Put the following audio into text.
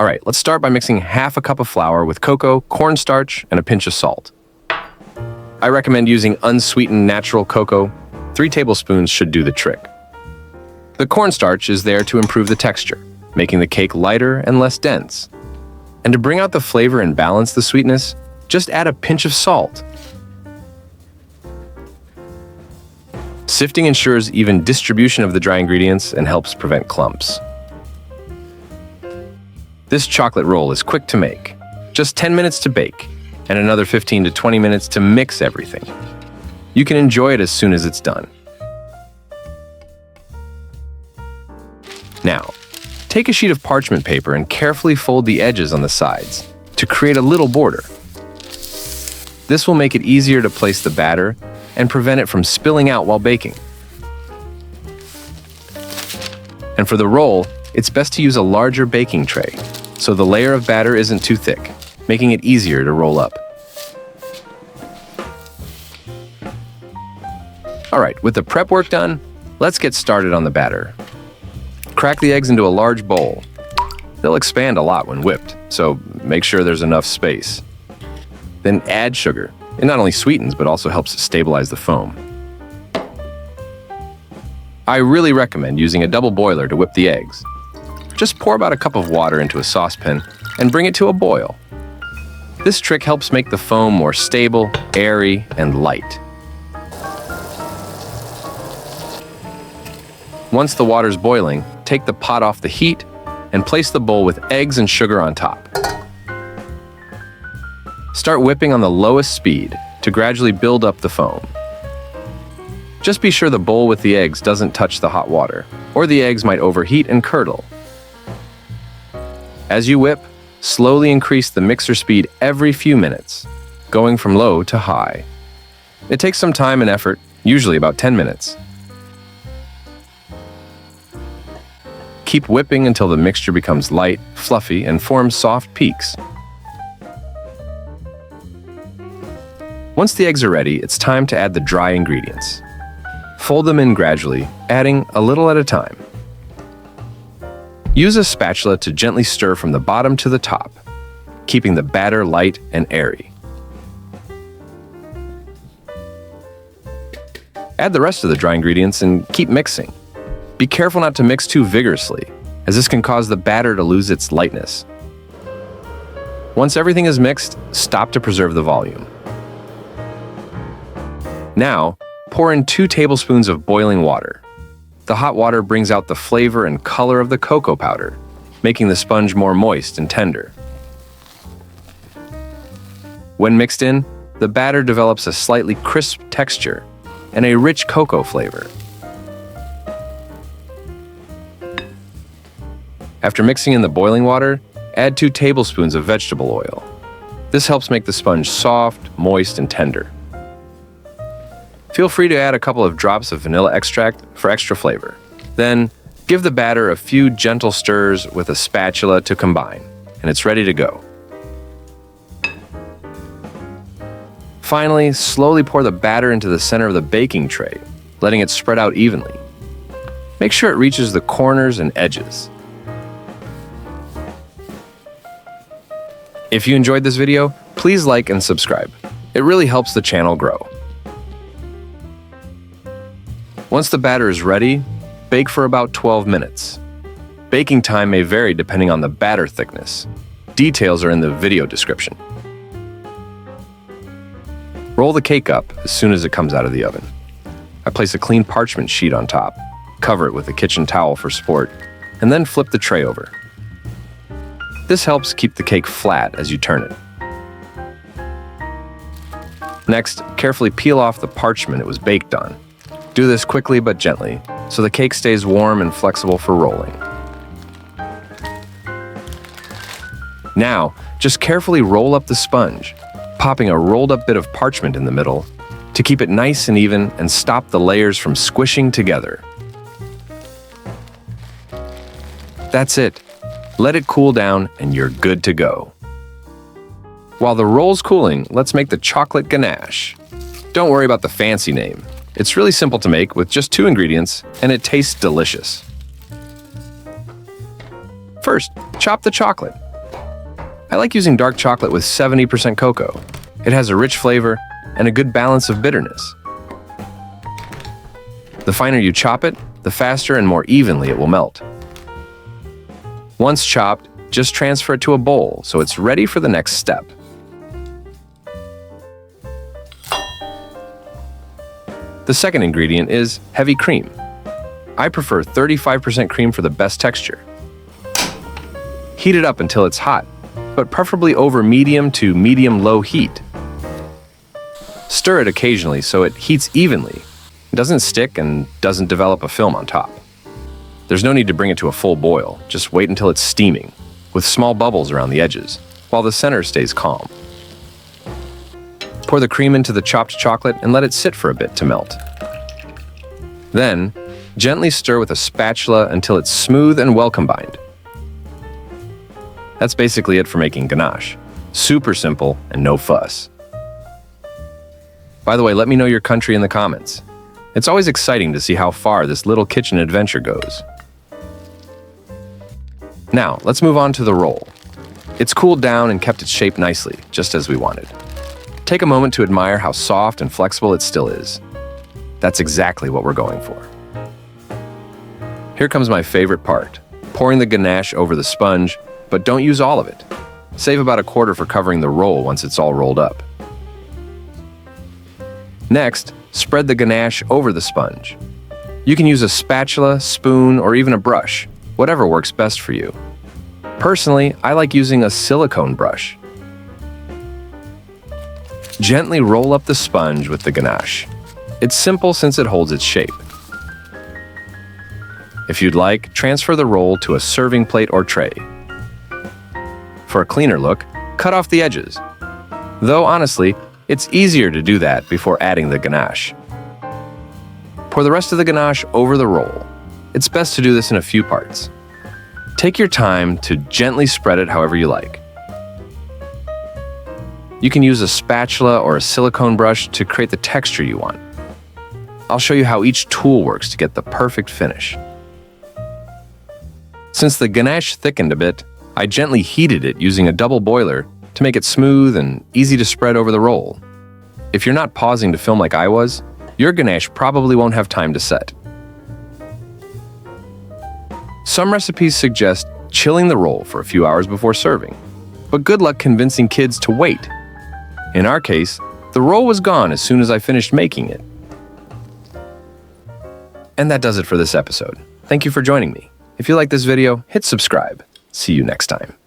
All right, let's start by mixing half a cup of flour with cocoa, cornstarch, and a pinch of salt. I recommend using unsweetened natural cocoa. 3 tablespoons should do the trick. The cornstarch is there to improve the texture, making the cake lighter and less dense. And to bring out the flavor and balance the sweetness, just add a pinch of salt. Sifting ensures even distribution of the dry ingredients and helps prevent clumps. This chocolate roll is quick to make, just 10 minutes to bake, and another 15 to 20 minutes to mix everything. You can enjoy it as soon as it's done. Now, take a sheet of parchment paper and carefully fold the edges on the sides to create a little border. This will make it easier to place the batter and prevent it from spilling out while baking. And for the roll, it's best to use a larger baking tray, so the layer of batter isn't too thick, making it easier to roll up. All right, with the prep work done, let's get started on the batter. Crack the eggs into a large bowl. They'll expand a lot when whipped, so make sure there's enough space. Then add sugar. It not only sweetens, but also helps stabilize the foam. I really recommend using a double boiler to whip the eggs. Just pour about a cup of water into a saucepan and bring it to a boil. This trick helps make the foam more stable, airy, and light. Once the water's boiling, take the pot off the heat and place the bowl with eggs and sugar on top. Start whipping on the lowest speed to gradually build up the foam. Just be sure the bowl with the eggs doesn't touch the hot water, or the eggs might overheat and curdle. As you whip, slowly increase the mixer speed every few minutes, going from low to high. It takes some time and effort, usually about 10 minutes. Keep whipping until the mixture becomes light, fluffy, and forms soft peaks. Once the eggs are ready, it's time to add the dry ingredients. Fold them in gradually, adding a little at a time. Use a spatula to gently stir from the bottom to the top, keeping the batter light and airy. Add the rest of the dry ingredients and keep mixing. Be careful not to mix too vigorously, as this can cause the batter to lose its lightness. Once everything is mixed, stop to preserve the volume. Now, pour in 2 tablespoons of boiling water. The hot water brings out the flavor and color of the cocoa powder, making the sponge more moist and tender. When mixed in, the batter develops a slightly crisp texture and a rich cocoa flavor. After mixing in the boiling water, add 2 tablespoons of vegetable oil. This helps make the sponge soft, moist, and tender. Feel free to add a couple of drops of vanilla extract for extra flavor. Then, give the batter a few gentle stirs with a spatula to combine, and it's ready to go. Finally, slowly pour the batter into the center of the baking tray, letting it spread out evenly. Make sure it reaches the corners and edges. If you enjoyed this video, please like and subscribe. It really helps the channel grow. Once the batter is ready, bake for about 12 minutes. Baking time may vary depending on the batter thickness. Details are in the video description. Roll the cake up as soon as it comes out of the oven. I place a clean parchment sheet on top, cover it with a kitchen towel for support, and then flip the tray over. This helps keep the cake flat as you turn it. Next, carefully peel off the parchment it was baked on. Do this quickly but gently, so the cake stays warm and flexible for rolling. Now, just carefully roll up the sponge, popping a rolled up bit of parchment in the middle to keep it nice and even and stop the layers from squishing together. That's it. Let it cool down and you're good to go. While the roll's cooling, let's make the chocolate ganache. Don't worry about the fancy name. It's really simple to make with just 2 ingredients, and it tastes delicious. First, chop the chocolate. I like using dark chocolate with 70% cocoa. It has a rich flavor and a good balance of bitterness. The finer you chop it, the faster and more evenly it will melt. Once chopped, just transfer it to a bowl so it's ready for the next step. The second ingredient is heavy cream. I prefer 35% cream for the best texture. Heat it up until it's hot, but preferably over medium to medium-low heat. Stir it occasionally so it heats evenly, doesn't stick, and doesn't develop a film on top. There's no need to bring it to a full boil, just wait until it's steaming, with small bubbles around the edges, while the center stays calm. Pour the cream into the chopped chocolate and let it sit for a bit to melt. Then, gently stir with a spatula until it's smooth and well combined. That's basically it for making ganache. Super simple and no fuss. By the way, let me know your country in the comments. It's always exciting to see how far this little kitchen adventure goes. Now, let's move on to the roll. It's cooled down and kept its shape nicely, just as we wanted. Take a moment to admire how soft and flexible it still is. That's exactly what we're going for. Here comes my favorite part, pouring the ganache over the sponge, but don't use all of it. Save about a quarter for covering the roll once it's all rolled up. Next, spread the ganache over the sponge. You can use a spatula, spoon, or even a brush, whatever works best for you. Personally, I like using a silicone brush. Gently roll up the sponge with the ganache. It's simple since it holds its shape. If you'd like, transfer the roll to a serving plate or tray. For a cleaner look, cut off the edges. Though honestly, it's easier to do that before adding the ganache. Pour the rest of the ganache over the roll. It's best to do this in a few parts. Take your time to gently spread it however you like. You can use a spatula or a silicone brush to create the texture you want. I'll show you how each tool works to get the perfect finish. Since the ganache thickened a bit, I gently heated it using a double boiler to make it smooth and easy to spread over the roll. If you're not pausing to film like I was, your ganache probably won't have time to set. Some recipes suggest chilling the roll for a few hours before serving, but good luck convincing kids to wait. In our case, the roll was gone as soon as I finished making it. And that does it for this episode. Thank you for joining me. If you like this video, hit subscribe. See you next time.